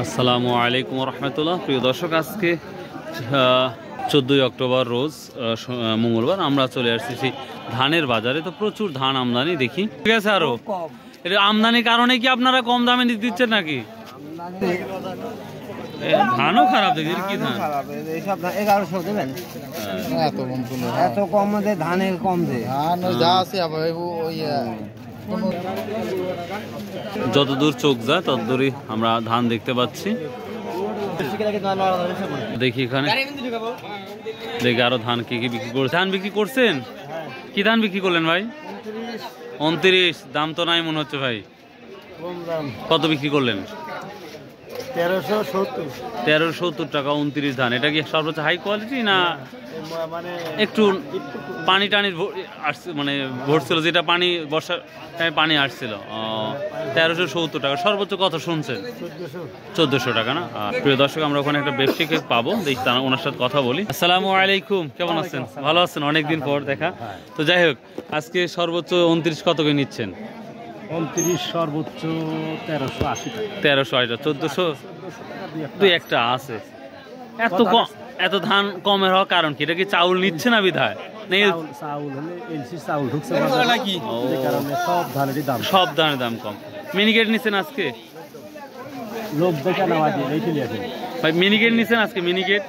আসসালামু আলাইকুম রহমতুল্লাহ। প্রিয় দর্শক, আজকে 14ই অক্টোবর রোজ মঙ্গলবার আমরা চলে আসছি সেই ধানের বাজারে। তো প্রচুর ধান আমদানি দেখি, ঠিক আছে। আরো এটা আমদানির কারণে কি আপনারা কম দামে দিচ্ছেন নাকি? ধানও খারাপ দেখি, কি ধান? 1100 দেবেন? এত কম দে, ধানে কম দে, যা আছে যতদূর চোখ যায় ততদূরই আমরা ধান দেখতে পাচ্ছি। দেখি এখানে, দেখি আরো ধান কি কি বিক্রি করছে। ধান বিক্রি করছেন? কি ধান বিক্রি করলেন ভাই? 29। দাম তো নাই মনে হচ্ছে ভাই। কত বিক্রি করলেন? 1370 টাকা 29 ধান। এটা কি সর্বোচ্চ হাই কোয়ালিটি না একটু পানি টানি আসছে, মানে ভরছিল, যেটা পানি বর্ষার পানি আসছিল? 1370 টাকা। সর্বোচ্চ কত শুনছেন? 1400 টাকা না? প্রিয় দর্শক, আমরা ওখানে একটা ব্যবসায়ীকে পাবো, দেখি ওনার সাথে কথা বলি। আসসালামু আলাইকুম, কেমন আছেন? ভালো আছেন? অনেকদিন পর দেখা। তো যাই হোক, আজকে সর্বোচ্চ 29 কত করে নিচ্ছেন? 29 সর্বোচ্চ 1380 টাকা। 1380, 1400 দুই একটা আছে। এত কম, এত ধান কমের হওয়ার কারণ কি? এটা কি চাউল নিচ্ছে না বিধায়? সব ধানের দাম কম। মিনিকেট নিচ্ছেন আজকে? লোক দেখে না ভাই, মিনিকেট নিচ্ছেন আজকে? মিনিকেট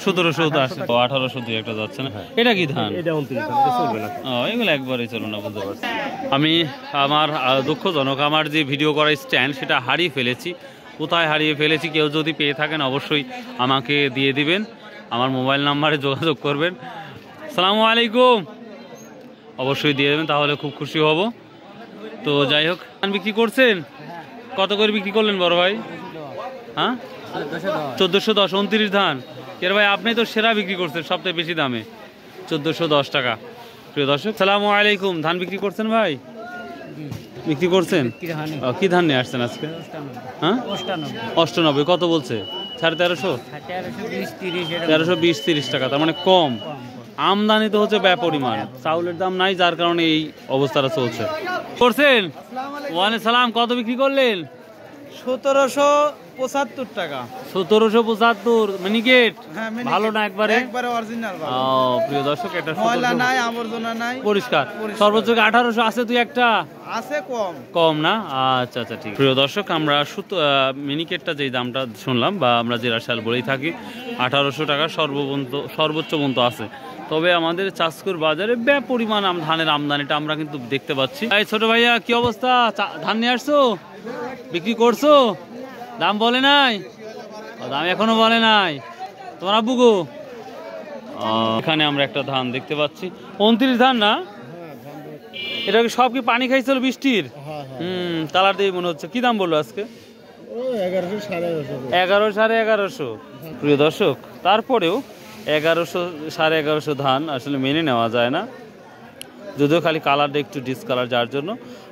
1780 একটা যাচ্ছে না? এটা কি ধান? এগুলো একবারই চলো না, বুঝতে পারছি। আমি আমার দুঃখজনক, আমার যে ভিডিও করার স্ট্যান্ড সেটা হারিয়ে ফেলেছি। কোথায় হারিয়ে ফেলেছি কেউ যদি পেয়ে থাকেন অবশ্যই আমাকে দিয়ে দিবেন, আমার মোবাইল নাম্বারে যোগাযোগ করবেন। আসসালামু আলাইকুম, অবশ্যই দিয়ে দেবেন, তাহলে খুব খুশি হব। তো যাই হোক, ধান বিক্রি করছেন? কত করে বিক্রি করলেন বড় ভাই? হ্যাঁ, 1410। 29 ধান। এর ভাই আপনি তো সেরা বিক্রি করছেন, সবথেকে বেশি দামে, 1410 টাকা। প্রিয় দর্শক, সালামু আলাইকুম। ধান বিক্রি করছেন ভাই? বিক্রি করছেন? কি ধান নিয়ে আসছেন আজকে? হ্যাঁ, 98। কত বলছে? 1350? 1320-30 টাকা, তার মানে কম। আমদানি তো হচ্ছে ব্যাপরিমাণ, চাউলের দাম নাই, যার কারণে এই অবস্থাটা চলছে। করছেন? ওয়ালাইকুম সালাম। কত বিক্রি করলেন? 1775 টাকা। 1775 মিনিকেট? ভালো না? একবারে অরিজিনাল। প্রিয় দর্শক, এটা ময়লা নাই, আবর্জনা নাই, পরিষ্কার। সর্বোচ্চ 1800 আছে, তুই একটা আছে কম না? আচ্ছা আচ্ছা, ঠিক। প্রিয় দর্শক, আমরা মিনিকেটটা যেই দামটা শুনলাম, বা আমরা যে রাশাল বলেই থাকি, 1800 টাকা সর্বোচ্চ পর্যন্ত আছে। তবে আমাদের চাষকুর বাজারে ব্যাপরিমাণ ধানের আমদানিটা আমরা কিন্তু দেখতে পাচ্ছি। এই ছোট ভাইয়া, কি অবস্থা? ধান নিয়ে আসছো? বিক্রি করছো? দাম বলে নাই? দাম এখনো বলে নাই তোমার আব্বু গো? এখানে আমরা একটা ধান দেখতে পাচ্ছি, 29 ধান না? এটা কি সব কি পানি খাইছিল বৃষ্টির? কালার দিয়ে মনে হচ্ছে। কি দাম বললো আজকে? 1100 1150। প্রিয় দর্শক, তারপরেও 1100 1150 ধান আসলে মেনে নেওয়া যায় না, যদিও খালি কালারটা একটু ডিসকালার, যার জন্য।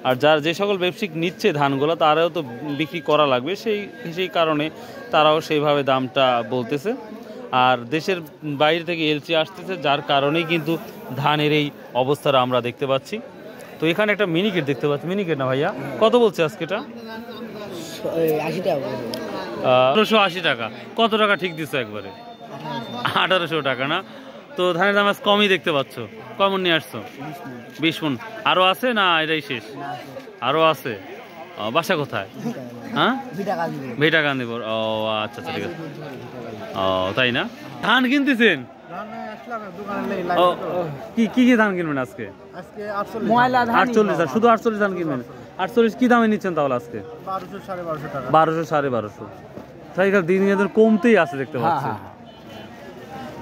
আর যে সকল ব্যবসায়িক নিচ্ছে ধানগুলো, তারাও তো বিক্রি করা লাগবে, সেই কারণে তারাও সেইভাবে দামটা বলতেছে। আর দেশের বাইরে থেকে এলসি আসতেছে, যার কারণেই কিন্তু ধানের এই অবস্থাটা আমরা দেখতে পাচ্ছি। তো এখানে একটা মিনিকেট দেখতে পাচ্ছি। মিনিকেট না ভাইয়া? কত বলছে আজকে এটা? 1880 টাকা। কত টাকা ঠিক দিচ্ছে একবারে? 1800 টাকা না? তো ধানের দাম আজ কমই দেখতে পাচ্ছ। কমন নিয়ে আসছো? 20 মণ। আরো আছে না এটাই শেষ? আরো আছে? বাসা কোথায়? হ্যাঁ, ভিটাকান্দি। ও আচ্ছা আচ্ছা, ঠিক আছে। ও তাই না? ধান কিনতেছেন? কি কি ধান কিনবেন আজকে? 48। শুধু 48 ধান কিনবেন? 48 কি দামে নিচ্ছেন তাহলে আজকে? 1200 1250। তাই দিন কমতেই আছে দেখতে পাচ্ছি।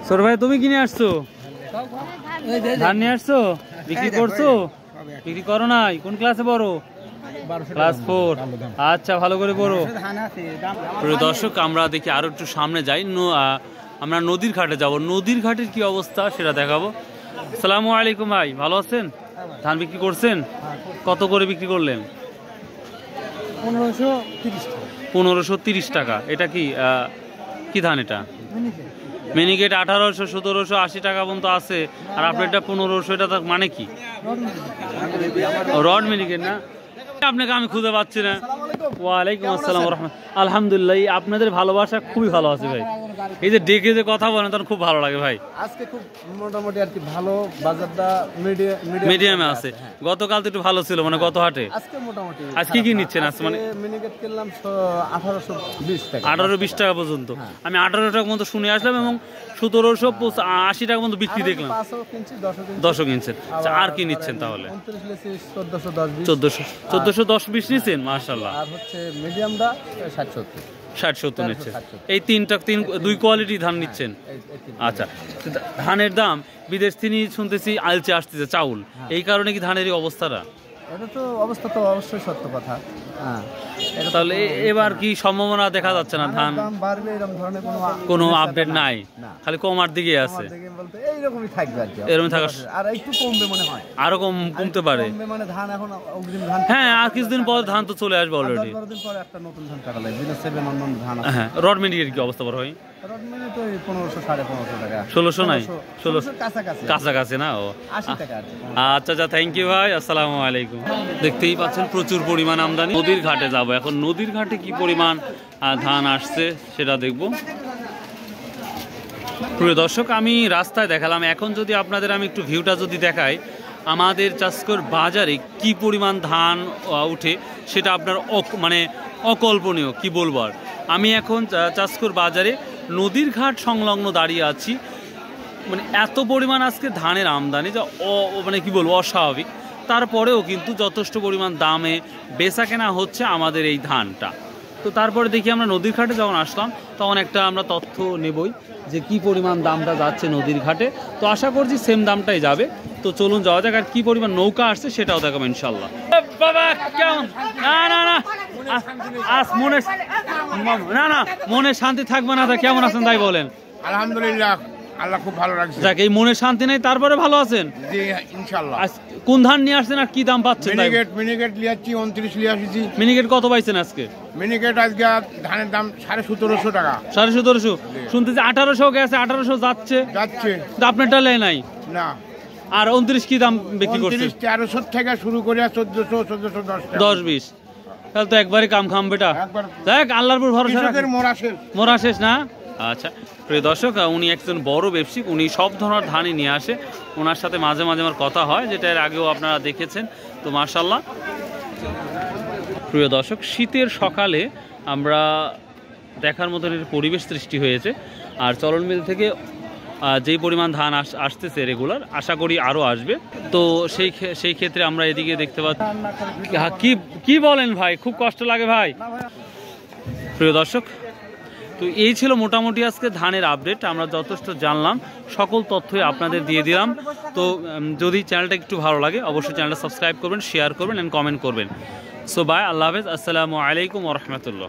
সর ভাই, তুমি কিনে আসছো? ধান নিয়ে আসছো? বিক্রি করছো? বিক্রি করো নাই? কোন ক্লাসে পড়ো? ক্লাস 4। আচ্ছা, ভালো করে পড়ো। প্রিয় দর্শক, আমরা দেখি আরো একটু সামনে যাই, আমরা নদীর ঘাটে যাব। নদীর ঘাটের কি অবস্থা সেটা দেখাবো। আসসালামু আলাইকুম ভাই, ভালো আছেন? ধান বিক্রি করছেন? কত করে বিক্রি করলেন? 1530 টাকা। এটা কি ধান? এটা মিনিকেট 1800 1780 টাকা পর্যন্ত আছে, আর আপনার এটা 1500। এটা মানে কি? রড মিনিকেট না? আপনাকে আমি খুঁজে পাচ্ছি না। ওয়ালাইকুম আসসালাম রাহমাতুল্লাহ। আলহামদুলিল্লাহ, আপনাদের ভালোবাসা খুবই ভালো আছে ভাই। এই যে ডেকে যে কথা বলেন তখন খুব ভালো লাগে ভাই। আজকে খুব মোটামুটি আর কি ভালো, বাজারটা মিডিয়ামে আছে। গতকাল তো একটু ভালো ছিল, মানে গত হাটে। আজকে মোটামুটি আজকে কি নিচ্ছেন? আজকে মানে মিনিকেট কিনলাম 1820 টাকা, 1820 টাকা পর্যন্ত। আমি 18 টাকা পর্যন্ত শুনে আসলাম এবং 1780 টাকা পর্যন্ত বিক্রি দেখলাম। 10 কিনছেন। আর কি নিচ্ছেন তাহলে? 1410-20 নিচ্ছেন, মাশাআল্লাহ। আর হচ্ছে মিডিয়ামটা 60-70 নিচ্ছেন। এই দুই কোয়ালিটি ধান নিচ্ছেন। আচ্ছা, ধানের দাম বিদেশ থেকে শুনতেছি আলচে আসতেছে চাউল, এই কারণে কি ধানের এই অবস্থাটা? এটা তো অবস্থা তো অবশ্যই সত্য কথা। তাহলে এবার কি সম্ভাবনা দেখা যাচ্ছে না ধান বাড়বে এরকম ধরনের কোনো আপডেট নাই, খালি কমার দিকে আছে? এইরকমই থাকবে আর কি, এরকম থাকা, আর একটু কমবে মনে হয়, আরো কমতে পারে। মানে ধান এখন অগ্রিম ধান, হ্যাঁ, আর কিছুদিন পর ধান তো চলে আসবে অলরেডি। 10 দিন পরে একটা নতুন ধান কাটা লাগবে, 7 অন্য ধান। হ্যাঁ, রড মিনিকের কি অবস্থা বড় হয়? রড মিনি তো 1500-1550 টাকা, 1600 নাই, 1600 কাছাকাছি না? ও 80 টাকা। আচ্ছা আচ্ছা, থ্যাংক ইউ ভাই, আসসালামু আলাইকুম। দেখতেই পাচ্ছেন প্রচুর পরিমাণ আমদানি। নদীর ঘাটে যাব এখন, নদীর ঘাটে কি পরিমাণ ধান আসছে সেটা দেখব। প্রিয় দর্শক, আমি রাস্তায় দেখালাম, এখন যদি আপনাদের আমি একটু ভিউটা যদি দেখাই, আমাদের চাষকর বাজারে কি পরিমাণ ধান উঠে সেটা আপনার মানে অকল্পনীয়, কি বলবো আর। আমি এখন চাষকর বাজারে নদীর ঘাট সংলগ্ন দাঁড়িয়ে আছি। মানে এত পরিমাণ আজকে ধানের আমদানি, যা মানে কি বলবো, অস্বাভাবিক। তারপরেও কিন্তু যথেষ্ট পরিমাণ দামে বেচা কেনা হচ্ছে আমাদের এই ধানটা। তো তারপরে দেখি আমরা নদীর ঘাটে যখন আসলাম তখন একটা আমরা তথ্য নেবই যে কি পরিমাণ দামটা যাচ্ছে নদীর ঘাটে। তো আশা করছি সেম দামটাই যাবে। তো চলুন যাওয়া যাক, আর কি পরিমাণ নৌকা আসছে সেটাও দেখাবো ইনশাল্লাহ। বাবা কেমন? না মনে শান্তি থাকবে না, কেমন আছেন তাই বলেন? আলহামদুলিল্লাহ, আল্লাহ খুব ভালো রাখছে। যাক, এই মনে শান্তি নেই তারপরে ভালো আছেন? জি ইনশাআল্লাহ। কোন ধান নিয়ে আসছেন আর কি দাম পাচ্ছেন? মিনিকেট লিয়াচ্ছি 29 লিয়ে আসছি। মিনিকেট কত পাইছেন আজকে? মিনিকেট আজকে ধানের দাম 1750 টাকা। 1750 শুনতেছি, 1800 গেছে, 1800 যাচ্ছে। আপনারটা লেয় নাই না। আর 29 কি দাম বিক্রি করছেন? 1300 থেকে শুরু করে 1400-1410 10-20। তাহলে তো একবারে কাম খাম বেটা। দেখ, আল্লাহর উপর ভরসা রাখ। মোরা শেষ না। আচ্ছা প্রিয় দর্শক, উনি একজন বড় ব্যবসায়িক, উনি সব ধরনের ধানই নিয়ে আসে। ওনার সাথে মাঝে মাঝে আমার কথা হয়, যেটা এর আগেও আপনারা দেখেছেন। তো মাশাআল্লাহ প্রিয় দর্শক, শীতের সকালে আমরা দেখার মতন পরিবেশ সৃষ্টি হয়েছে। আর চলন মিল থেকে যেই পরিমাণ ধান আসতেছে রেগুলার, আশা করি আরও আসবে। তো সেই ক্ষেত্রে আমরা এদিকে দেখতে পাচ্ছি। কি বলেন ভাই? খুব কষ্ট লাগে ভাই। প্রিয় দর্শক, তো এই ছিল মোটামুটি আজকে ধানের আপডেট। আমরা যথেষ্ট জানলাম, সকল তথ্যই আপনাদের দিয়ে দিলাম। তো যদি চ্যানেলটা একটু ভালো লাগে অবশ্যই চ্যানেলটা সাবস্ক্রাইব করবেন, শেয়ার করবেন অ্যান্ড কমেন্ট করবেন। সো বাই, আল্লাহ হাফেজ, আসসালামু আলাইকুম ওয়া রাহমাতুল্লাহ।